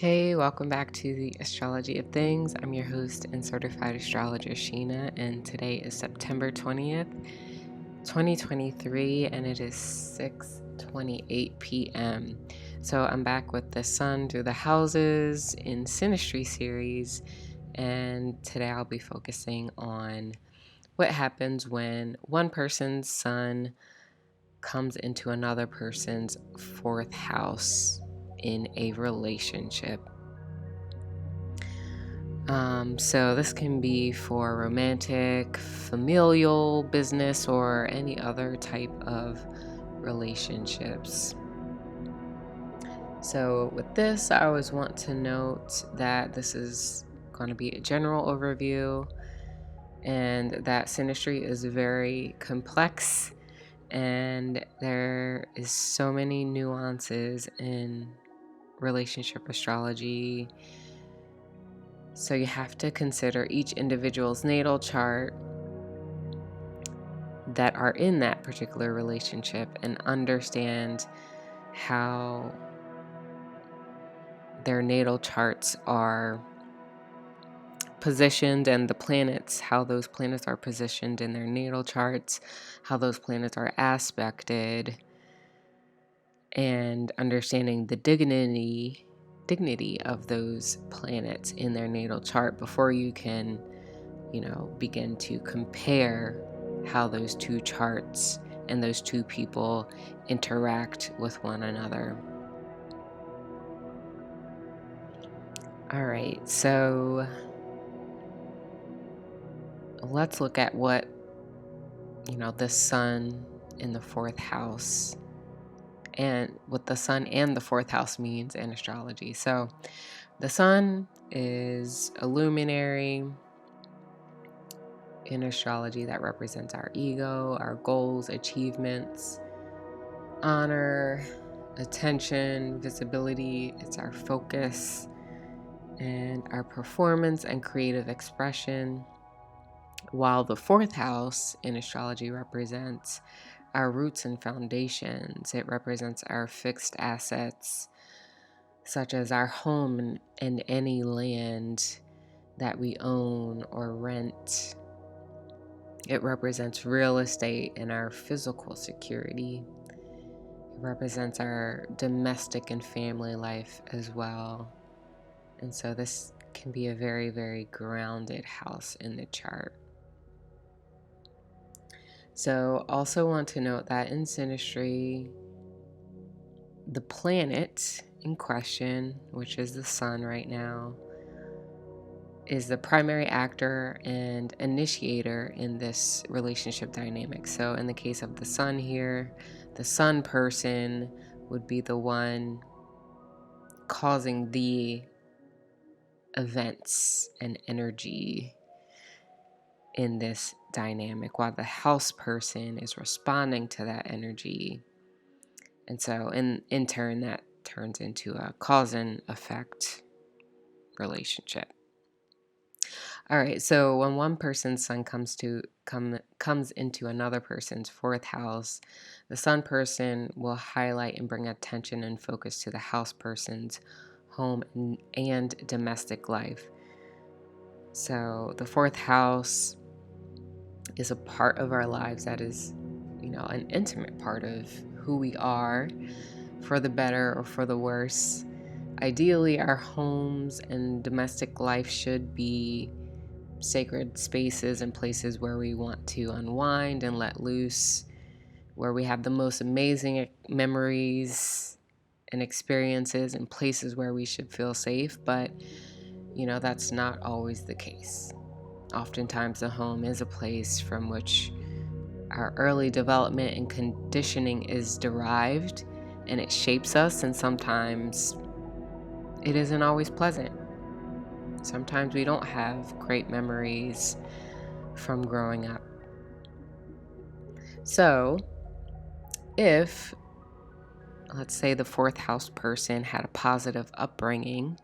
Hey, welcome back to the Astrology of Things. I'm your host and certified astrologer, Sheena, and today is September 20th, 2023, and it is 6:28 p.m. So I'm back with the Sun through the houses in Synastry series, and today I'll be focusing on what happens when one person's Sun comes into another person's fourth house in a relationship. So this can be for romantic, familial, business, or any other type of relationships. So with this, I always want to note that this is going to be a general overview and that synastry is very complex and there is so many nuances in relationship astrology. So you have to consider each individual's natal chart that are in that particular relationship and understand how their natal charts are positioned and the planets, how those planets are positioned in their natal charts, how those planets are aspected, and understanding the dignity of those planets in their natal chart before you can begin to compare how those two charts and those two people interact with one another. All right, so let's look at what, the sun in the fourth house and what the sun and the fourth house means in astrology. So the sun is a luminary in astrology that represents our ego, our goals, achievements, honor, attention, visibility. It's our focus and our performance and creative expression. While the fourth house in astrology represents our roots and foundations. It represents our fixed assets, such as our home and any land that we own or rent. It represents real estate and our physical security. It represents our domestic and family life as well. And so this can be a very, very grounded house in the chart. So also want to note that in synastry, the planet in question, which is the sun right now, is the primary actor and initiator in this relationship dynamic. So in the case of the sun here, the sun person would be the one causing the events and energy in this dynamic, while the house person is responding to that energy. And so in turn, that turns into a cause and effect relationship. All right, so when one person's sun comes into another person's fourth house, the sun person will highlight and bring attention and focus to the house person's home and domestic life. So the fourth house is a part of our lives that is, an intimate part of who we are, for the better or for the worse. Ideally, our homes and domestic life should be sacred spaces and places where we want to unwind and let loose, where we have the most amazing memories and experiences, and places where we should feel safe. But, that's not always the case. Oftentimes, the home is a place from which our early development and conditioning is derived, and it shapes us, and sometimes it isn't always pleasant. Sometimes we don't have great memories from growing up. So, if, let's say, the fourth house person had a positive upbringing,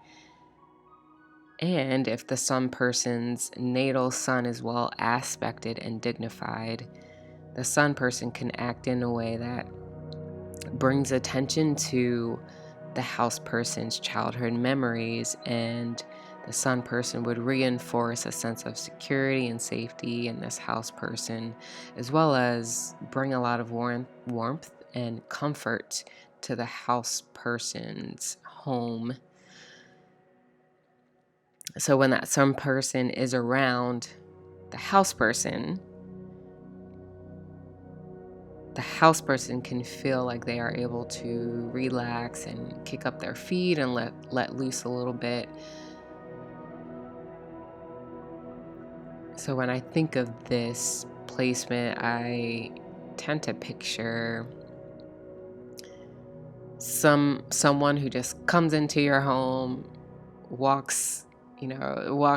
and if the sun person's natal sun is well aspected and dignified, the sun person can act in a way that brings attention to the house person's childhood memories, and the sun person would reinforce a sense of security and safety in this house person, as well as bring a lot of warmth and comfort to the house person's home. So when that sun person is around the house person can feel like they are able to relax and kick up their feet and let loose a little bit. So when I think of this placement, I tend to picture someone who just comes into your home, walks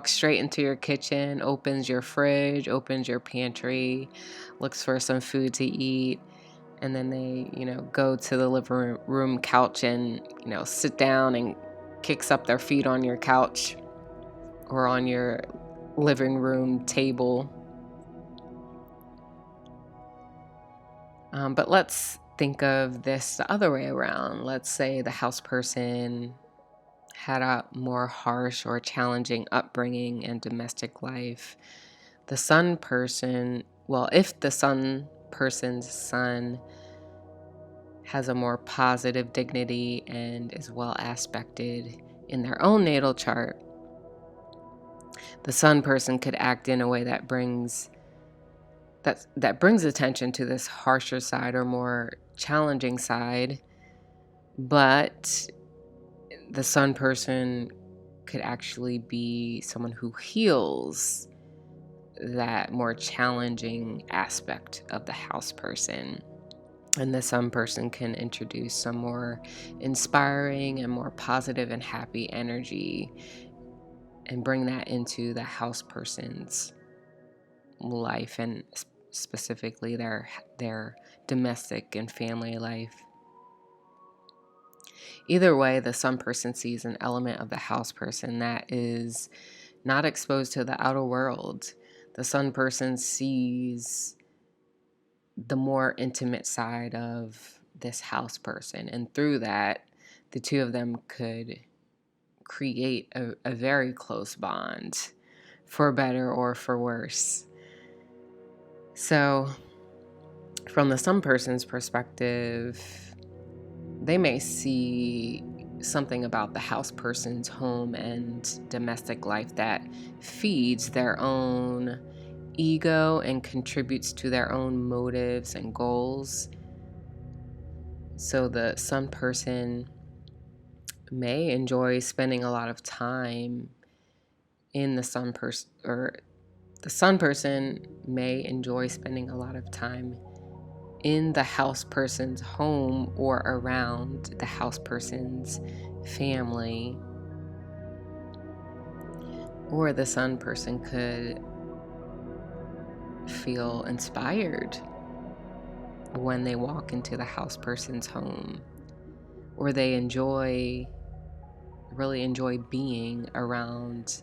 straight into your kitchen, opens your fridge, opens your pantry, looks for some food to eat, and then they, go to the living room couch and, sit down and kicks up their feet on your couch or on your living room table. But let's think of this the other way around. Let's say the house person had a more harsh or challenging upbringing and domestic life. The sun person, if the sun person's sun has a more positive dignity and is well aspected in their own natal chart, the sun person could act in a way that brings attention to this harsher side or more challenging side, but the sun person could actually be someone who heals that more challenging aspect of the house person. And the sun person can introduce some more inspiring and more positive and happy energy and bring that into the house person's life, and specifically their domestic and family life. Either way, the sun person sees an element of the house person that is not exposed to the outer world. The sun person sees the more intimate side of this house person, and through that, the two of them could create a very close bond, for better or for worse. So, from the sun person's perspective, they may see something about the house person's home and domestic life that feeds their own ego and contributes to their own motives and goals. So the sun person may enjoy spending a lot of time in the sun person, or the sun person may enjoy spending a lot of time in the house person's home or around the house person's family. Or the sun person could feel inspired when they walk into the house person's home, or they really enjoy being around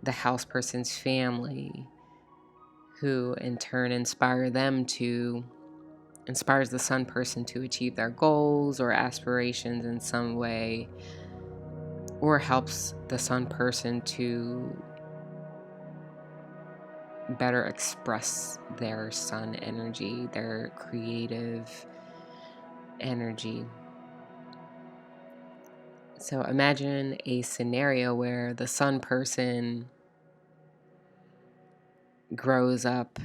the house person's family, who in turn inspires the sun person to achieve their goals or aspirations in some way, or helps the sun person to better express their sun energy, their creative energy. So imagine a scenario where the sun person grows up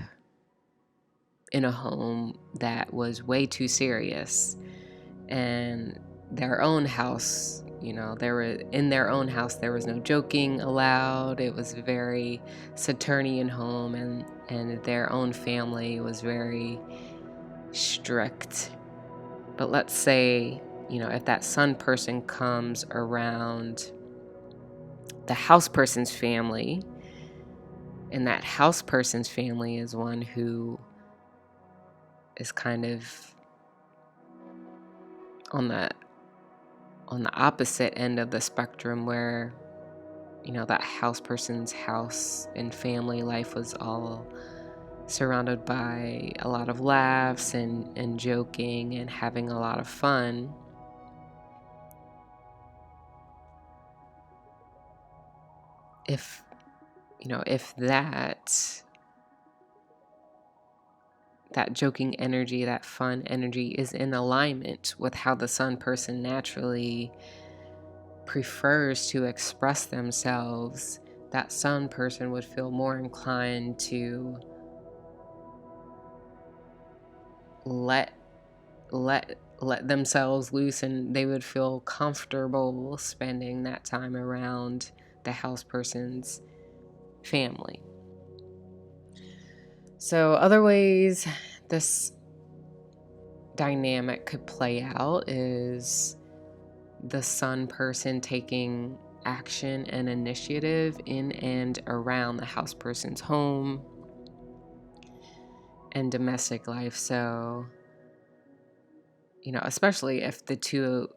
in a home that was way too serious, and their own house, in their own house there was no joking allowed. It was a very Saturnian home, and their own family was very strict. But let's say, if that sun person comes around the house person's family, and that house person's family is one who is kind of on the opposite end of the spectrum, where that house person's house and family life was all surrounded by a lot of laughs and joking and having a lot of fun. if if that joking energy, that fun energy is in alignment with how the sun person naturally prefers to express themselves, that sun person would feel more inclined to let themselves loose, and they would feel comfortable spending that time around the house person's family. So other ways this dynamic could play out is the sun person taking action and initiative in and around the house person's home and domestic life. So, especially if the two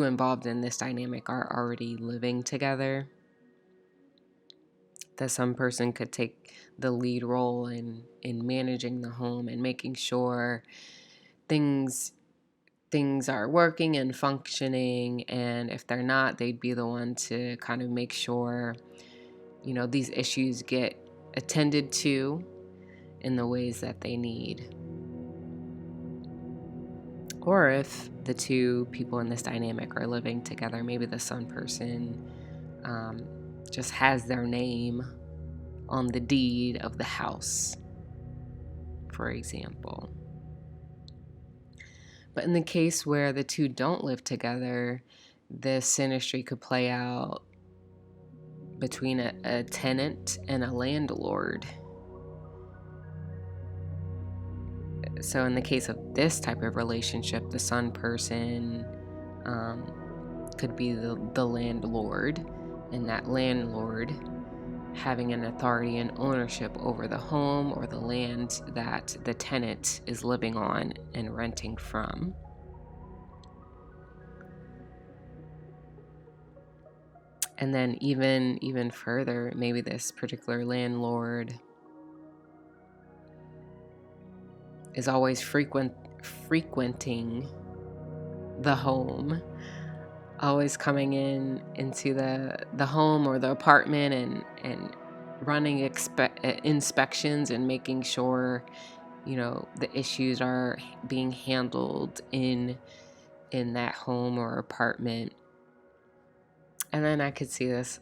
involved in this dynamic are already living together, that some person could take the lead role in managing the home and making sure things are working and functioning, and if they're not, they'd be the one to kind of make sure these issues get attended to in the ways that they need. Or if the two people in this dynamic are living together, maybe the sun person just has their name on the deed of the house, for example. But in the case where the two don't live together, this synastry could play out between a tenant and a landlord. So in the case of this type of relationship, the sun person could be the landlord, and that landlord having an authority and ownership over the home or the land that the tenant is living on and renting from. And then even further, maybe this particular landlord is always frequenting the home, always coming into the home or the apartment and running inspections and making sure the issues are being handled in that home or apartment. And then I could see this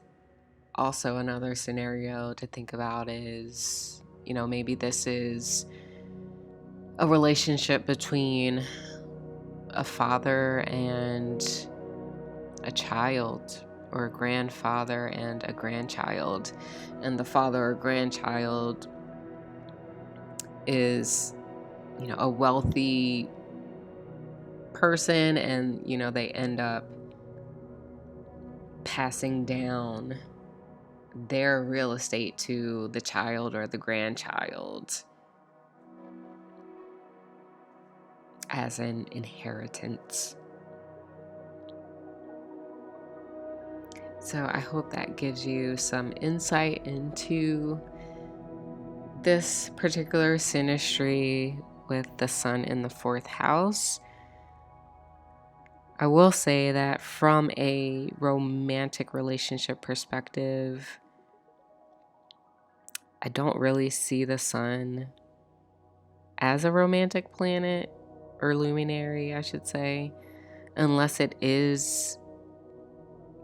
also, another scenario to think about is maybe this is a relationship between a father and a child, or a grandfather and a grandchild, and the father or grandchild is a wealthy person, and they end up passing down their real estate to the child or the grandchild as an inheritance. So I hope that gives you some insight into this particular synastry with the sun in the 4th house. I will say that from a romantic relationship perspective, I don't really see the sun as a romantic planet, or luminary, I should say, unless it is,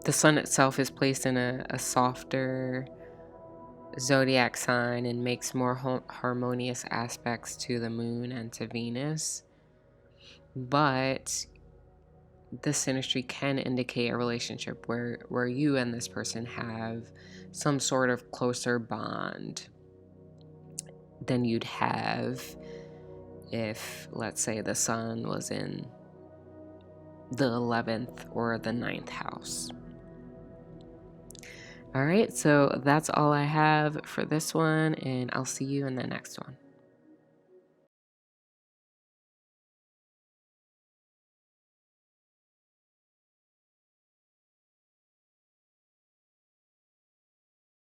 the sun itself is placed in a softer zodiac sign and makes more harmonious aspects to the moon and to Venus. But this synastry can indicate a relationship where you and this person have some sort of closer bond than you'd have if, let's say, the sun was in the 11th or the 9th house. All right, so that's all I have for this one, and I'll see you in the next one.